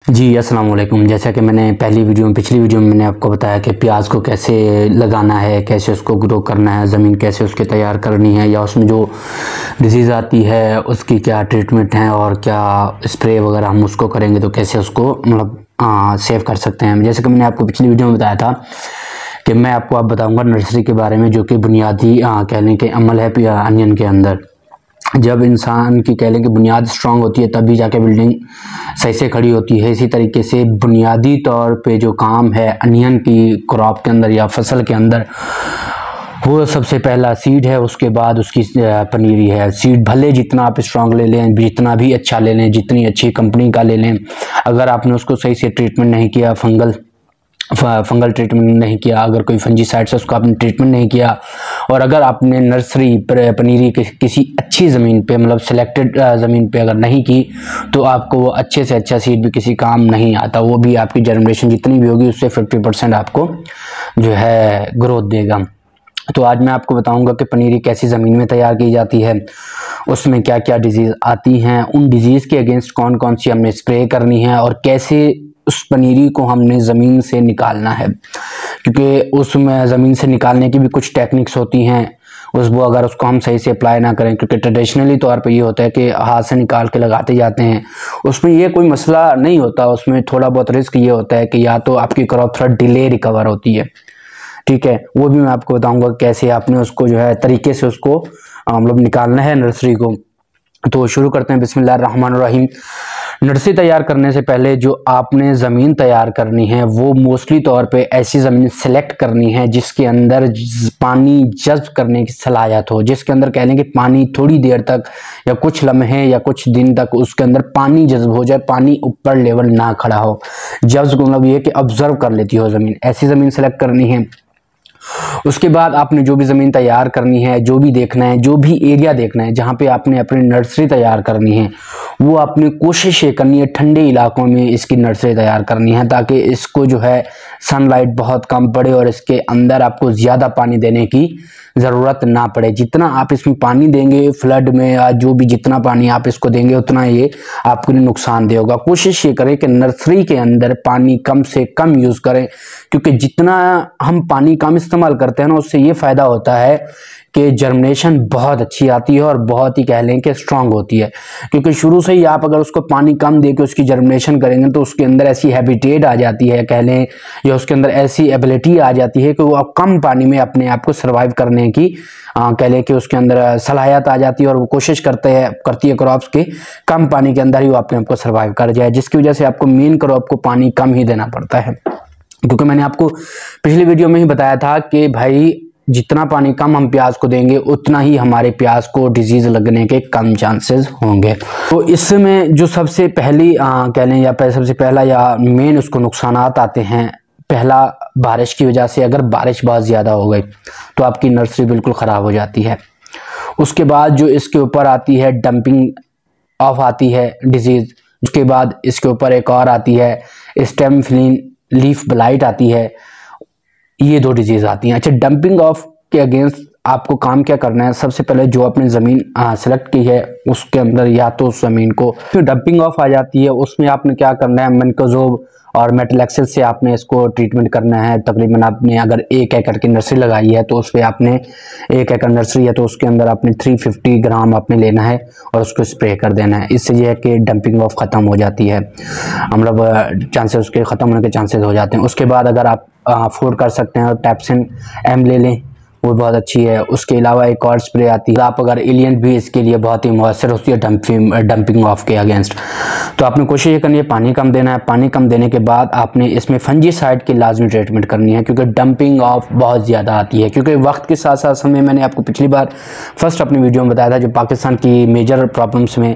जी अस्सलाम वालेकुम। जैसा कि मैंने पिछली वीडियो में मैंने आपको बताया कि प्याज को कैसे लगाना है, कैसे उसको ग्रो करना है, ज़मीन कैसे उसकी तैयार करनी है, या उसमें जो डिजीज़ आती है उसकी क्या ट्रीटमेंट है और क्या स्प्रे वगैरह हम उसको करेंगे तो कैसे उसको सेव कर सकते हैं। जैसे कि मैंने आपको पिछली वीडियो में बताया था कि मैं आपको अब बताऊँगा नर्सरी के बारे में, जो कि बुनियादी कह लें कि अमल है अनियन के अंदर। जब इंसान की कह लें कि बुनियाद स्ट्रांग होती है तभी जाके बिल्डिंग सही से खड़ी होती है। इसी तरीके से बुनियादी तौर पे जो काम है अनियन की क्रॉप के अंदर या फसल के अंदर, वो सबसे पहला सीड है, उसके बाद उसकी पनीरी है। सीड भले जितना आप स्ट्रांग ले लें, जितना भी अच्छा ले लें, जितनी अच्छी कंपनी का ले लें, अगर आपने उसको सही से ट्रीटमेंट नहीं किया, फंगल ट्रीटमेंट नहीं किया, अगर कोई फंजीसाइड से उसको आपने ट्रीटमेंट नहीं किया, और अगर आपने नर्सरी पनीरी किसी अच्छी ज़मीन पे मतलब सिलेक्टेड ज़मीन पे अगर नहीं की, तो आपको वो अच्छे से अच्छा सीड भी किसी काम नहीं आता। वो भी आपकी जर्मिनेशन जितनी भी होगी उससे 50% आपको जो है ग्रोथ देगा। तो आज मैं आपको बताऊंगा कि पनीरी कैसी ज़मीन में तैयार की जाती है, उसमें क्या क्या डिजीज़ आती हैं, उन डिजीज़ के अगेंस्ट कौन कौन सी हमने स्प्रे करनी है, और कैसे उस पनीरी को हमने ज़मीन से निकालना है, क्योंकि उसमें ज़मीन से निकालने की भी कुछ टेक्निक्स होती हैं। वो अगर उसको हम सही से अप्लाई ना करें, क्योंकि ट्रेडिशनली तौर पे ये होता है कि हाथ से निकाल के लगाते जाते हैं, उसमें ये कोई मसला नहीं होता। उसमें थोड़ा बहुत रिस्क ये होता है कि या तो आपकी क्रॉप थोड़ा डिले रिकवर होती है, ठीक है, वो भी मैं आपको बताऊंगा कैसे आपने उसको जो है तरीके से उसको मतलब निकालना है नर्सरी को। तो शुरू करते हैं, बिस्मिल्लाहिर्रहमानिर्रहीम। नर्सरी तैयार करने से पहले जो आपने ज़मीन तैयार करनी है वो मोस्टली तौर पे ऐसी ज़मीन सेलेक्ट करनी है जिसके अंदर पानी जज़्ब करने की सलाहियत हो, जिसके अंदर कह लें कि पानी थोड़ी देर तक या कुछ लम्हे या कुछ दिन तक उसके अंदर पानी जज़्ब हो जाए, पानी ऊपर लेवल ना खड़ा हो। जज़्ब मतलब ये कि ऑब्जर्व कर लेती हो ज़मीन, ऐसी ज़मीन सेलेक्ट करनी है। उसके बाद आपने जो भी ज़मीन तैयार करनी है, जो भी देखना है, जो भी एरिया देखना है जहाँ पे आपने अपनी नर्सरी तैयार करनी है, वो आपने कोशिश ये करनी है ठंडे इलाकों में इसकी नर्सरी तैयार करनी है, ताकि इसको जो है सनलाइट बहुत कम पड़े और इसके अंदर आपको ज़्यादा पानी देने की ज़रूरत ना पड़े। जितना आप इसमें पानी देंगे फ्लड में, या जो भी जितना पानी आप इसको देंगे उतना ये आपके लिए नुकसानदेह होगा। कोशिश ये करें कि नर्सरी के अंदर पानी कम से कम यूज़ करें, क्योंकि जितना हम पानी कम इस्तेमाल करते हैं ना, उससे ये फ़ायदा होता है कि जर्मिनेशन बहुत अच्छी आती है और बहुत ही कह लें कि स्ट्रांग होती है। क्योंकि शुरू से ही आप अगर उसको पानी कम दे के उसकी जर्मिनेशन करेंगे तो उसके अंदर ऐसी हैबिटेट आ जाती है कह लें, या उसके अंदर ऐसी एबिलिटी आ जाती है कि वो अब कम पानी में अपने आप को सर्वाइव करने की कह लें कि उसके अंदर सलाहियत आ जाती है, और वो कोशिश करती है क्रॉप्स के कम पानी के अंदर ही वो अपने आप को सर्वाइव कर जाए, जिसकी वजह से आपको मेन क्रॉप को पानी कम ही देना पड़ता है। क्योंकि मैंने आपको पिछली वीडियो में ही बताया था कि भाई जितना पानी कम हम प्याज को देंगे उतना ही हमारे प्याज को डिजीज लगने के कम चांसेस होंगे। तो इसमें जो सबसे पहली कह लें या सबसे पहला या मेन उसको नुकसानात आते हैं, पहला बारिश की वजह से। अगर बारिश बहुत ज़्यादा हो गई तो आपकी नर्सरी बिल्कुल ख़राब हो जाती है। उसके बाद जो इसके ऊपर आती है डंपिंग ऑफ आती है डिजीज़। उसके बाद इसके ऊपर एक और आती है स्टेम फ्लिन लीफ ब्लाइट आती है। ये दो डिजीज आती हैं। अच्छा, डंपिंग ऑफ के अगेंस्ट आपको काम क्या करना है? सबसे पहले जो आपने ज़मीन सेलेक्ट की है उसके अंदर या तो उस ज़मीन को फिर डंपिंग ऑफ आ जाती है, उसमें आपने क्या करना है, मैनकोज़ोब और मेटलैक्सिल से आपने इसको ट्रीटमेंट करना है। तकरीबन आपने अगर 1 एकड़ की नर्सरी लगाई है तो उस पर आपने 1 एकड़ नर्सरी है तो उसके अंदर आपने 350 ग्राम आपने लेना है और उसको स्प्रे कर देना है। इससे यह है कि डंपिंग ऑफ ख़त्म हो जाती है, मतलब चांसेस उसके ख़त्म होने के चांसेस हो जाते हैं। उसके बाद अगर आप अफोर्ड कर सकते हैं और टैप्सन एम ले लें, वो बहुत अच्छी है। उसके अलावा एक और स्प्रे आती है, आप अगर एलियन भी इसके लिए बहुत ही मौसर होती है डंपिंग ऑफ के अगेंस्ट। तो आपने कोशिश ये करनी है पानी कम देना है। पानी कम देने के बाद आपने इसमें फंजीसाइड की लाजमी ट्रीटमेंट करनी है, क्योंकि डंपिंग ऑफ बहुत ज़्यादा आती है। क्योंकि वक्त के साथ साथ समय, मैंने आपको पिछली बार फर्स्ट अपनी वीडियो में बताया था जो पाकिस्तान की मेजर प्रॉब्लम्स में,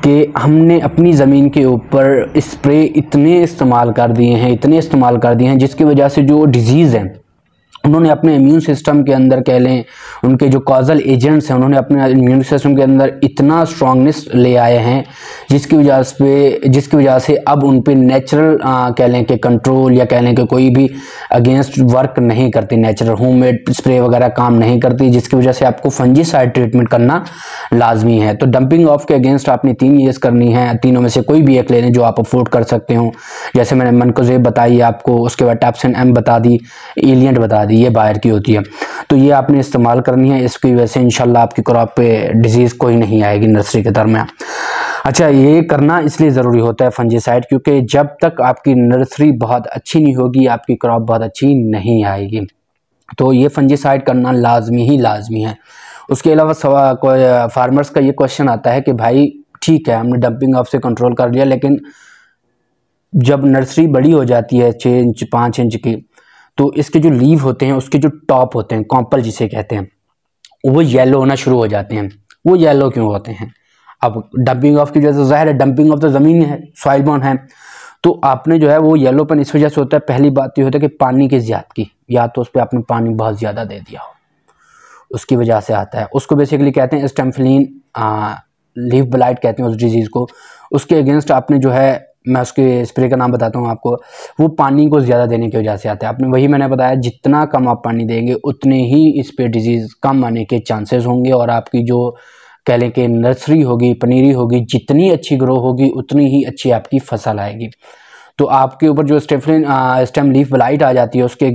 कि हमने अपनी ज़मीन के ऊपर स्प्रे इतने इस्तेमाल कर दिए हैं जिसकी वजह से जो डिजीज़ है उन्होंने अपने इम्यून सिस्टम के अंदर कह लें, उनके जो कॉजल एजेंट्स हैं, उन्होंने अपने इम्यून सिस्टम के अंदर इतना स्ट्रांगनेस ले आए हैं जिसकी वजह से अब उन पे नेचुरल कह लें कि कंट्रोल या कह लें कि कोई भी अगेंस्ट वर्क नहीं करती, नेचुरल होममेड स्प्रे वगैरह काम नहीं करती, जिसकी वजह से आपको फंजीसाइड ट्रीटमेंट करना लाजमी है। तो डंपिंग ऑफ के अगेंस्ट आपने 3 यूज़ करनी है, तीनों में से कोई भी एक ले लें जो आप अफोर्ड कर सकते हो। जैसे मैंने मैनकोजेब बताई आपको, उसके बाद टैप्सन एम बता दी, एलिएंट बता दी, ये बाहर की होती है, तो ये आपने इस्तेमाल करनी है। इसकी वजह से इंशाल्लाह आपकी क्रॉप पे डिजीज़ कोई नहीं आएगी नर्सरी के दरमियान। अच्छा, ये करना इसलिए ज़रूरी होता है फंजीसाइड, क्योंकि जब तक आपकी नर्सरी बहुत अच्छी नहीं होगी आपकी क्रॉप बहुत अच्छी नहीं आएगी। तो ये फंजीसाइड करना लाजमी है। उसके अलावा फार्मर्स का ये क्वेश्चन आता है कि भाई ठीक है, हमने डंपिंग ऑफ से कंट्रोल कर लिया, लेकिन जब नर्सरी बड़ी हो जाती है 6 इंच 5 इंच की, तो इसके जो लीव होते हैं, उसके जो टॉप होते हैं, कॉम्पल जिसे कहते हैं, वो येलो होना शुरू हो जाते हैं। वो येलो क्यों होते हैं? अब डंपिंग ऑफ की वजह से, ज़ाहिर है डंपिंग ऑफ तो ज़मीन है, सॉइल बॉर्न है, तो आपने जो है वो येलोपन इस वजह से होता है। पहली बात ये होता है कि पानी की ज़्यादती, या तो उस पर आपने पानी बहुत ज़्यादा दे दिया हो, उसकी वजह से आता है। उसको बेसिकली कहते हैं स्टेम्फिलिन लीफ ब्लाइट कहते हैं उस डिजीज़ को। उसके अगेंस्ट आपने जो है, मैं उसके स्प्रे का नाम बताता हूँ आपको, वो पानी को ज़्यादा देने की वजह से आता है। आपने वही मैंने बताया, जितना कम आप पानी देंगे उतने ही इस पे डिजीज़ कम आने के चांसेस होंगे, और आपकी जो कह लें कि नर्सरी होगी, पनीरी होगी, जितनी अच्छी ग्रो होगी उतनी ही अच्छी आपकी फसल आएगी। तो आपके ऊपर जो स्टेम लीफ ब्लाइट आ जाती है, उसके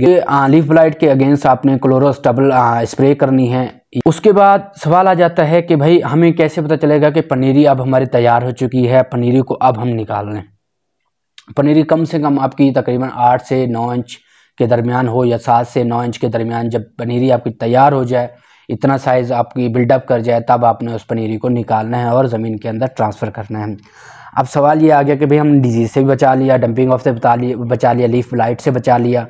लीफ ब्लाइट के अगेंस्ट आपने क्लोरोस्टबल स्प्रे करनी है। उसके बाद सवाल आ जाता है कि भाई हमें कैसे पता चलेगा कि पनीरी अब हमारी तैयार हो चुकी है, पनीरी को अब हम निकाल लें। पनीरी कम से कम आपकी तकरीबन 8 से 9 इंच के दरमियान हो, या 7 से 9 इंच के दरमियान, जब पनीरी आपकी तैयार हो जाए, इतना साइज़ आपकी बिल्डअप कर जाए, तब आपने उस पनीरी को निकालना है और ज़मीन के अंदर ट्रांसफ़र करना है। अब सवाल ये आ गया कि भाई हम डिजीज़ से भी बचा लिया, डंपिंग ऑफ से बचा लिया, लीफ ब्लाइट से बचा लिया,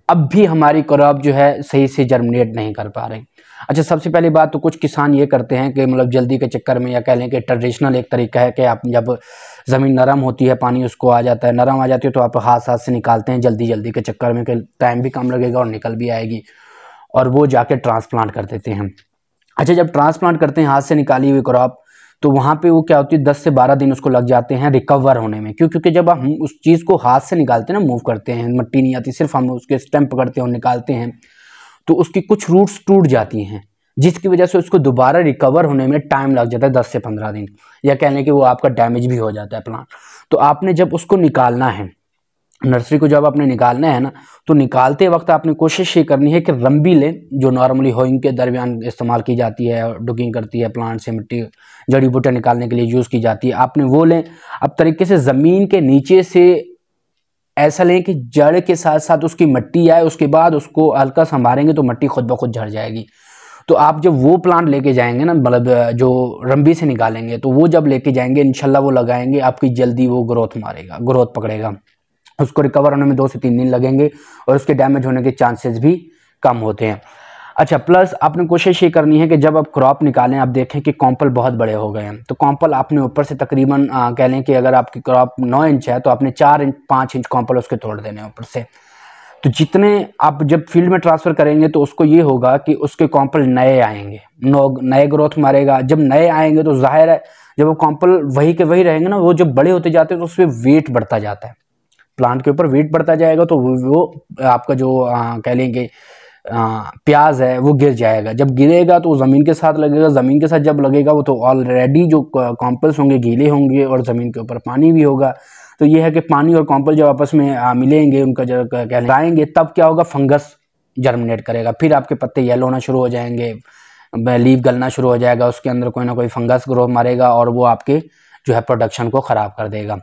अब भी हमारी क्रॉप जो है सही से जर्मिनेट नहीं कर पा रही। अच्छा, सबसे पहली बात तो कुछ किसान ये करते हैं कि मतलब जल्दी के चक्कर में, या कह लें कि ट्रेडिशनल एक तरीका है कि आप जब ज़मीन नरम होती है, पानी उसको आ जाता है, नरम आ जाती है, तो आप हाथ से निकालते हैं जल्दी के चक्कर में कि टाइम भी कम लगेगा और निकल भी आएगी, और वो जाके ट्रांसप्लांट कर देते हैं। अच्छा, जब ट्रांसप्लांट करते हैं हाथ से निकाली हुई क्रॉप, तो वहाँ पे वो क्या होती है, 10 से 12 दिन उसको लग जाते हैं रिकवर होने में। क्यों? क्योंकि जब हम उस चीज़ को हाथ से निकालते हैं ना, मूव करते हैं, मट्टी नहीं आती, सिर्फ हम उसके स्टेम पकड़ते हैं और निकालते हैं, तो उसकी कुछ रूट्स टूट जाती हैं, जिसकी वजह से उसको दोबारा रिकवर होने में टाइम लग जाता है 10 से 15 दिन, या कहने कि वो आपका डैमेज भी हो जाता है प्लांट। तो आपने जब उसको निकालना है, नर्सरी को जब आपने निकालना है ना, तो निकालते वक्त आपने कोशिश ये करनी है कि रंबी लें, जो नॉर्मली होइंग के दरमियान इस्तेमाल की जाती है, डुगिंग करती है, प्लांट से मिट्टी जड़ी बूटियाँ निकालने के लिए यूज़ की जाती है, आपने वो लें। अब तरीके से ज़मीन के नीचे से ऐसा लें कि जड़ के साथ साथ उसकी मिट्टी आए, उसके बाद उसको हल्का संभालेंगे तो मिट्टी खुद ब खुद झड़ जाएगी। तो आप जब वो प्लांट लेके जाएंगे ना, मतलब जो रंबी से निकालेंगे, तो वो जब लेके जाएंगे इंशाल्लाह वो लगाएंगे, आपकी जल्दी वो ग्रोथ पकड़ेगा, उसको रिकवर होने में 2 से 3 दिन लगेंगे, और उसके डैमेज होने के चांसेस भी कम होते हैं। अच्छा, प्लस आपने कोशिश ये करनी है कि जब आप क्रॉप निकालें, आप देखें कि कॉम्पल बहुत बड़े हो गए हैं, तो कॉम्पल आपने ऊपर से तकरीबन कह लें कि अगर आपकी क्रॉप 9 इंच है, तो आपने 4 इंच 5 इंच कॉम्पल उसके तोड़ देने ऊपर से। तो जितने आप जब फील्ड में ट्रांसफ़र करेंगे, तो उसको ये होगा कि उसके कॉम्पल नए आएंगे, नए ग्रोथ मारेगा। जब नए आएंगे तो जाहिर है जब वो कॉम्पल वही के वही रहेंगे ना, वो जब बड़े होते जाते हैं तो उसमें वेट बढ़ता जाता है, प्लांट के ऊपर वेट बढ़ता जाएगा, तो वो आपका जो कह लेंगे प्याज है वो गिर जाएगा। जब गिरेगा तो ज़मीन के साथ लगेगा, ज़मीन के साथ जब लगेगा वो तो ऑलरेडी जो कॉम्पल्स होंगे गीले होंगे, और ज़मीन के ऊपर पानी भी होगा। तो ये है कि पानी और कॉम्पल जब आपस में मिलेंगे, उनका जो कहलाएंगे, तब क्या होगा, फंगस जर्मिनेट करेगा, फिर आपके पत्ते येलो होना शुरू हो जाएंगे, लीफ गलना शुरू हो जाएगा, उसके अंदर कोई ना कोई फंगस ग्रो मारेगा, और वो आपके जो है प्रोडक्शन को ख़राब कर देगा।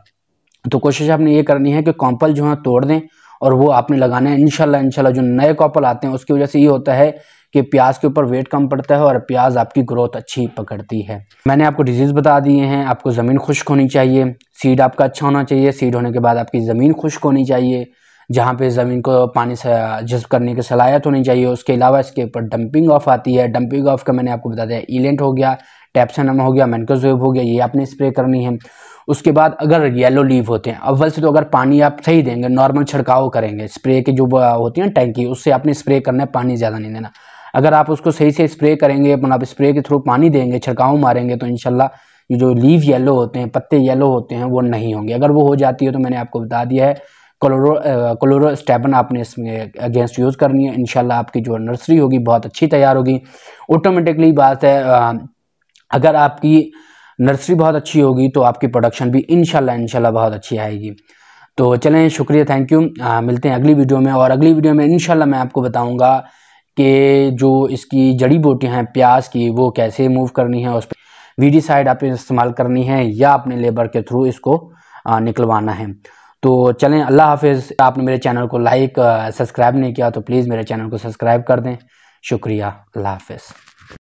तो कोशिश आपने ये करनी है कि कॉम्पल जो है तोड़ दें, और वो आपने लगाना है। इंशाल्लाह जो नए कॉम्पल आते हैं उसकी वजह से ये होता है कि प्याज के ऊपर वेट कम पड़ता है, और प्याज आपकी ग्रोथ अच्छी पकड़ती है। मैंने आपको डिजीज़ बता दिए हैं। आपको ज़मीन खुश्क होनी चाहिए, सीड आपका अच्छा होना चाहिए, सीड होने के बाद आपकी ज़मीन खुश्क होनी चाहिए, जहाँ पे ज़मीन को पानी से जज़्ब करने की सलाहियत होनी चाहिए। उसके अलावा इसके ऊपर डंपिंग ऑफ आती है। डंपिंग ऑफ का मैंने आपको बता दिया, एलिएंट हो गया, टैप्सन हो गया, मैनकोजेब हो गया, ये आपने स्प्रे करनी है। उसके बाद अगर येलो लीव होते हैं, अव्वल से तो अगर पानी आप सही देंगे, नॉर्मल छिड़काव करेंगे, स्प्रे की जो होती है ना टैंकी, उससे आपने स्प्रे करना है, पानी ज़्यादा नहीं देना। अगर आप उसको सही से स्प्रे करेंगे, मतलब स्प्रे के थ्रू पानी देंगे, छिड़काव मारेंगे, तो इंशाल्लाह ये जो लीव येलो होते हैं, पत्ते येलो होते हैं, वो नहीं होंगे। अगर वो हो जाती है तो मैंने आपको बता दिया है क्लोरोस्टेबन आपने इसमें अगेंस्ट यूज़ करनी है। इंशाल्लाह आपकी जो नर्सरी होगी बहुत अच्छी तैयार होगी। ऑटोमेटिकली बात है, अगर आपकी नर्सरी बहुत अच्छी होगी तो आपकी प्रोडक्शन भी इंशाल्लाह बहुत अच्छी आएगी। तो चलें, शुक्रिया, थैंक यू। मिलते हैं अगली वीडियो में, और अगली वीडियो में इंशाल्लाह मैं आपको बताऊंगा कि जो इसकी जड़ी बूटियां हैं प्याज की, वो कैसे मूव करनी है, उस पर वीडीसाइड आपने इस्तेमाल करनी है या अपने लेबर के थ्रू इसको निकलवाना है। तो चलें, अल्लाह हाफिज़। आपने मेरे चैनल को लाइक सब्सक्राइब नहीं किया तो प्लीज़ मेरे चैनल को सब्सक्राइब कर दें। शुक्रिया, अल्लाह हाफिज़।